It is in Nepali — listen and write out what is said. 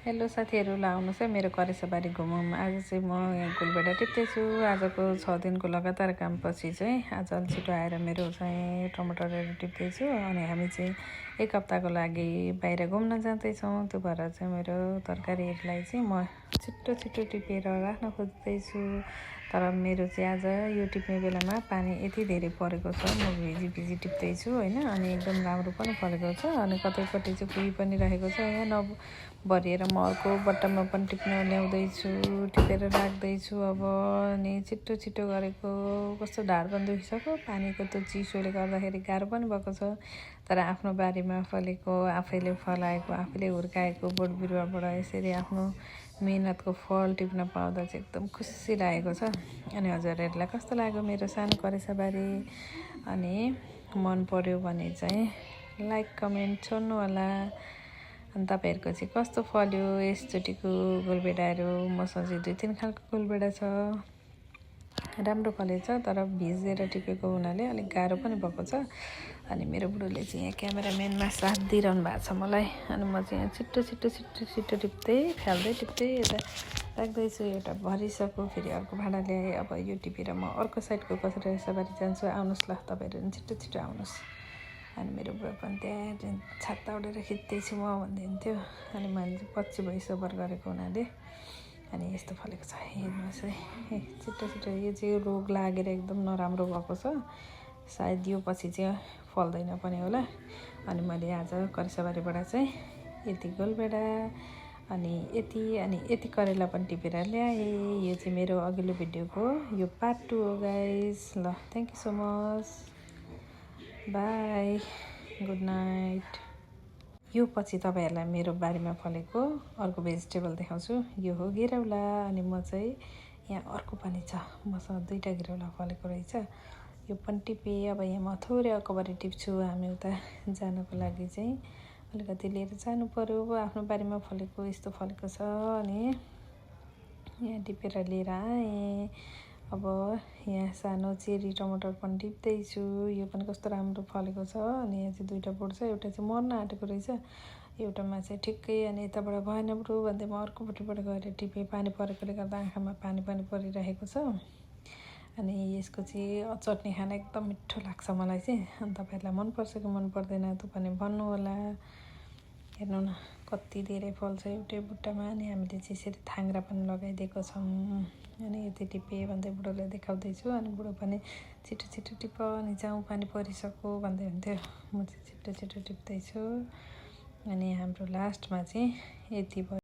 हेलो साथीहरू, ल आउनुहोस् है मेरो करेसाबारी घुमौँ। आज चाहिँ म यहाँ गुलबेडा टिप्दैछु। आजको 6 दिनको लगातार कामपछि चाहिँ आज अलि छिटो आएर मेरो चाहिँ टमाटरहरू टिप्दैछु। अनि हामी चाहिँ एक हप्ताको लागि बाहिर घुम्न जाँदैछौँ। त्यो भएर चाहिँ मेरो तरकारीहरूलाई चाहिँ म छिटो टिपेर राख्न खोज्दैछु। तर मेरो चाहिँ आज यो टिप्ने बेलामा पानी यति धेरै परेको छ, म भिजी टिप्दैछु होइन। अनि एकदम राम्रो पनि परेको छ। अनि कतैपट्टि चाहिँ कुही पनि रहेको छ, यहाँ नभरिएर म अर्को बट्टामा पनि टिप्न ल्याउँदैछु, टिपेर राख्दैछु। अब अनि छिटो गरेको कस्तो ढाड पनि दुखिसक्यो। पानीको त्यो चिसोले गर्दाखेरि गाह्रो पनि भएको छ। तर आफ्नो बारीमा फलेको, आफैले फलाएको, आफैले हुर्काएको बोट बिरुवाबाट यसरी आफ्नो मेहनतको फल टिप्न पाउँदा चाहिँ एकदम खुसी लागेको छ। अनि हजुरहरूलाई कस्तो लाग्यो मेरो सानो करेसाबारी? अनि मन पर्यो भने चाहिँ लाइक कमेन्ट छोड्नु होला। अनि तपाईँहरूको चाहिँ कस्तो फल्यो यसचोटिको गुलबेडाहरू? मसँग चाहिँ 2-3 खालको गुलबेडा छ, राम्रो फलेछ। तर भिजेर टिपेको हुनाले अलिक गाह्रो पनि भएको छ। अनि मेरो बुढोले चाहिँ यहाँ क्यामेराम्यानमा साथ दिइरहनु भएको छ मलाई। अनि म चाहिँ यहाँ छिटो टिप्दै टिप्दै यता राख्दैछु। एउटा भरिसक्यो, फेरि अर्को भाँडा ल्याएँ। अब यो टिपेर म अर्को साइडको करेसाबारी जान्छु। आउनुहोस् ल, तपाईँहरू पनि छिटो आउनुहोस्। अनि मेरो बुढा पनि त्यहाँ छाता उडेर खिच्दैछु म भन्दै हुन्थ्यो। अनि मैले चाहिँ पछि भोइस ओभर गरेको हुनाले अनि यस्तो फलेको छ, हेर्नुहोस् है। छिटो यो चाहिँ रोग लागेर एकदम नराम्रो भएको छ। सायद यो पछि चाहिँ फल्दैन पनि होला। अनि मैले आज करेसाबारीबाट चाहिँ यति गुलबेडा अनि यति करेला पनि टिपेर ल्याएँ। यो चाहिँ मेरो अघिल्लो भिडियोको यो पार्ट 2 हो गाइस। ल, thank you so much, by, good night. यो पछि तपाईँहरूलाई मेरो बारीमा फलेको अर्को भेजिटेबल देखाउँछु। यो हो घेरौला। अनि म चाहिँ यहाँ अर्को पनि छ, मसँग 2टा घेरौला फलेको रहेछ। यो पनि टिपेँ। अब यहाँ म थोरै अकबरी टिप्छु। हामी उता जानको लागि चाहिँ अलिकति लिएर जानु पर्यो। आफ्नो बारीमा फलेको यस्तो फलेको छ। अनि यहाँ टिपेर लिएर आएँ। अब यहाँ सानो चेरी टमाटर पनि टिप्दैछु। यो पनि कस्तो राम्रो फलेको छ। अनि यहाँ चाहिँ 2टा बोट छ, एउटा चाहिँ मर्न आँटेको रहेछ, एउटामा चाहिँ ठिक्कै। अनि यताबाट भएन ब्रो भन्दै म अर्कोपट्टिबाट गएर टिपेँ। पानी परेकोले गर्दा आँखामा पानी परिरहेको छ। अनि यसको चाहिँ चटनी खान एकदम मिठो लाग्छ मलाई चाहिँ। अनि तपाईँहरूलाई मनपर्छ कि मन पर्दैन त्यो पनि भन्नु होला। हेर्नु न कति धेरै फल्छ एउटै बुट्टामा। अनि हामीले चाहिँ यसरी थाङ्ग्रा पनि लगाइदिएको छौँ। अनि यति टिपेँ भन्दै बुढोलाई देखाउँदैछु। अनि बुढो पनि छिटो टिप, अनि जाउँ पानी परिसक्यो भन्दै हुन्थ्यो। म चाहिँ छिटो टिप्दैछु। अनि हाम्रो लास्टमा चाहिँ यति भयो।